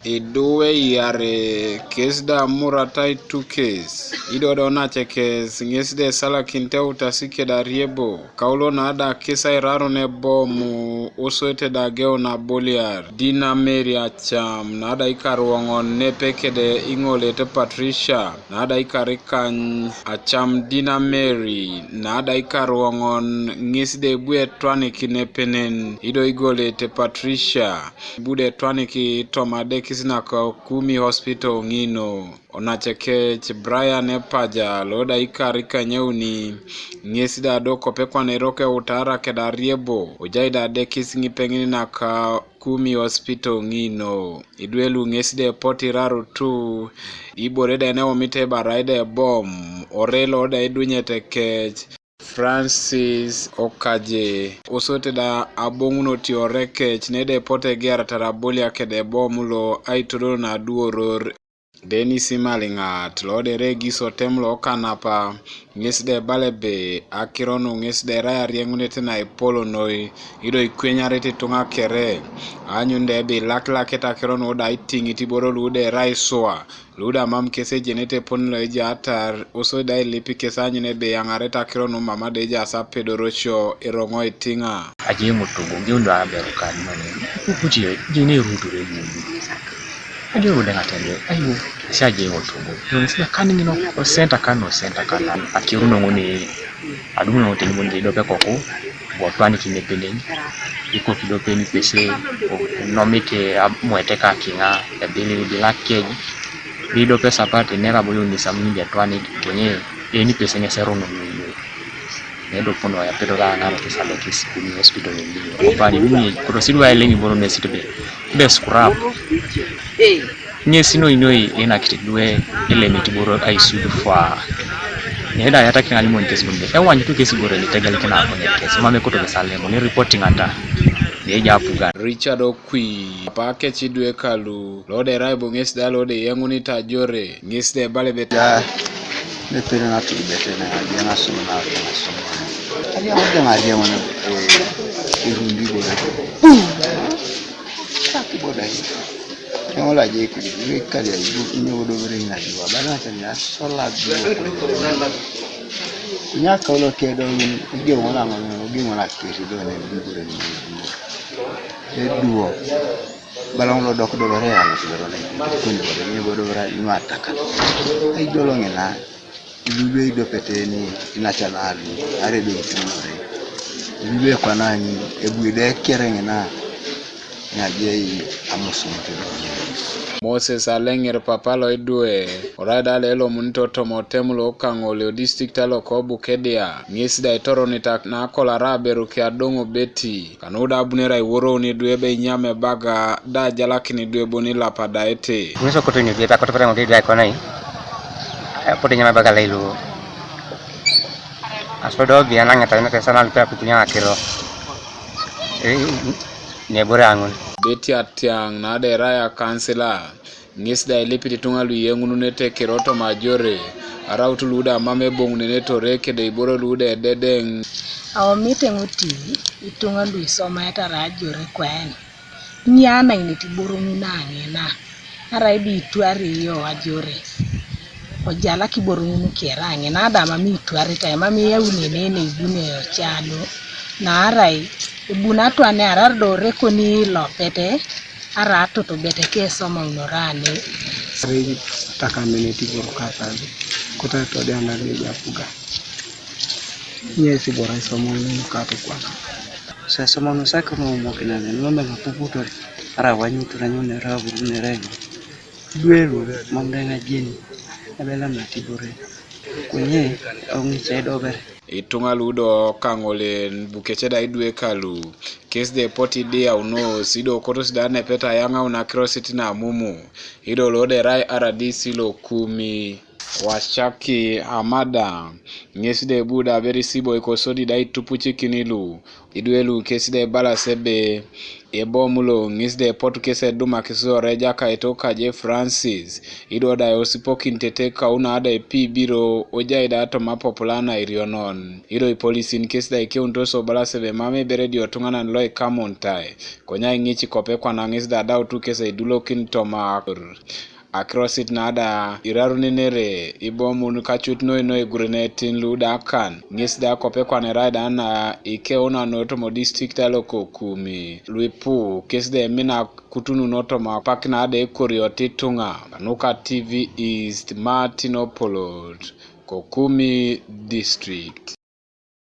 Idwe yare kesda muratai tu kes. Ido dona kes ngesde sala kinte utasike da riebo. Kaulo na ada kesa iraro ne bomu osoete da geo na boliar. Dina Mary acham na ada ikaruangon ne peke de ingole te Patricia. Na ada ikarikan acham Dina Mary. Na ada ikaruangon ngesde bue twaniki ne penen. Ido igole te Patricia. Bude twaniki tomadeki na Kumi hospital ngino onachekech Brian Epaja loda ikarika nyeuni ngesida doko pekwa neroke utara keda riebo ojaida dekis ngipengini na Kumi hospital ngino idwelu ngeside poti raru tu iboreda eneo mite baraide bom orelo oda idunyete kech Francis Okaje osote da abonguno tioreke chnede pote gera tarabolia kede bomulo aitoro na duoror Denis Malingat lode regi sotemlo kanapa ngesde balebe akirono ngesde raya riengunete na ipolo noi ido ikwenyarete tunga kere anyunde be laklaketa kirono oda itingi tiboro lude raisoa luda mam kese jenete ponlo eja atar oso dai lipi kesanyu ne be yangareta kirono mama deja sa pedorocho irongo itinga aje mutugo gyondo abero kan mane kuchiye jine rudure mundu aje ude ngatende ayo shaje mutugo nonsia kaningi no center kano akiruno ngone aduno hotel monde dope koko botwani kinependeni iko kidope ni pese nomike mwete ka kinga ya bili bilake bido pesa pate nera boyo ni samini ya twani kwenye ni pesa ngesero no nedo pono ya pedo la ngalo kisale kisi kuni hospital ni ofani mimi kutosidwa elengi bono nesitbe be scrap nyesino inoi ena kitidwe ele mitiboro aisudu fa neda yata kingali montes bunde ewanyi tu kesi boro ni tegal kina akonye kesi mame koto besalemo ni reporting ata neja apuga Richard Okwi pake chidwe kalu lode raibo ngesda lode yenguni tajore ngesde bale beta ne pere na tu bete na dia na sumo na sumo ali ade na dia mona irundi bola saki bola yang ola je ku ni kali ya ibu ni wodo bere na diwa bana tan ya sola nya ka lo ke do ni ge wona ngona ke do ne bi bere ni e duo balong lo dok do bere ya do ne ku ni bodo bere ni ataka ai do lo ngena Idwe do peteni inachanali are do tumore Idwe kwa nani ebuide kerenge na nyajei amusunte Moses Alenger papalo Idwe orada lelo muntoto motemulo kangole district alo kobu kedia ngisida itoro nitak na kola raberu kia dongo beti kanuda abunera iworo ni dwebe nyame baga da jalakini dwebo ni lapada ete mwiso koto ni beta koto pere ngode kwa nai pote nyama bagala ilo asodo biana ngata na kesana alpa punya akiro ne borangun beti atiang na de raya kansela ngisda ilipiti tunga luyengunu nete kiroto majore arautu luda mame bongne neto reke de iboro luda dedeng awamite nguti itunga luisoma eta rajore kwen nyana initi boro munange na araibi itwari yo ajore ojala kiboro nunu kierange na adama mi twari ta mami ya unene ibune chalo na arai ibuna to ane arardo rekoni lopete arato to bete keso maunorane sari takamene tiboro kasazi kota to de anali ya fuga nyesi bora somo ni kato kwa sasa somo saka no mokina ne ngombe mapuputo ara wanyu tunanyone rabu ne rego duelo mamdenga jini abela matibore kwenye au nchedo bere itunga ludo kangole bukecheda Idwe kalu kesde poti dia uno sido kotos dane peta yanga una crossity na mumu ido lode rai RDC lo 10 Washaki Hamada ngeside buda very sibo ikosodi dai tupuchi kinilu idwelu keside bala sebe Eboomu ngisde potu kese duma kiso reja ka etoka je Francis idoda osipoki nteteka una ada epi biro ojaida ato mapopulana irionon ido ipolisi nkesida ike untoso bala sebe mame beredi otungana nloi kamontai konya ingichi kope kwa na ngisda adau tu kese idulo kintoma across it nada iraruninere Eboomu nukachut no igurinetin luda kan ngisda kope kwa nerada na ike una notomo district aloko kumi luipu kesde mina kutunu notoma pak nada ekoriyotitunga nuka TV East Martinopolod Kokumi district.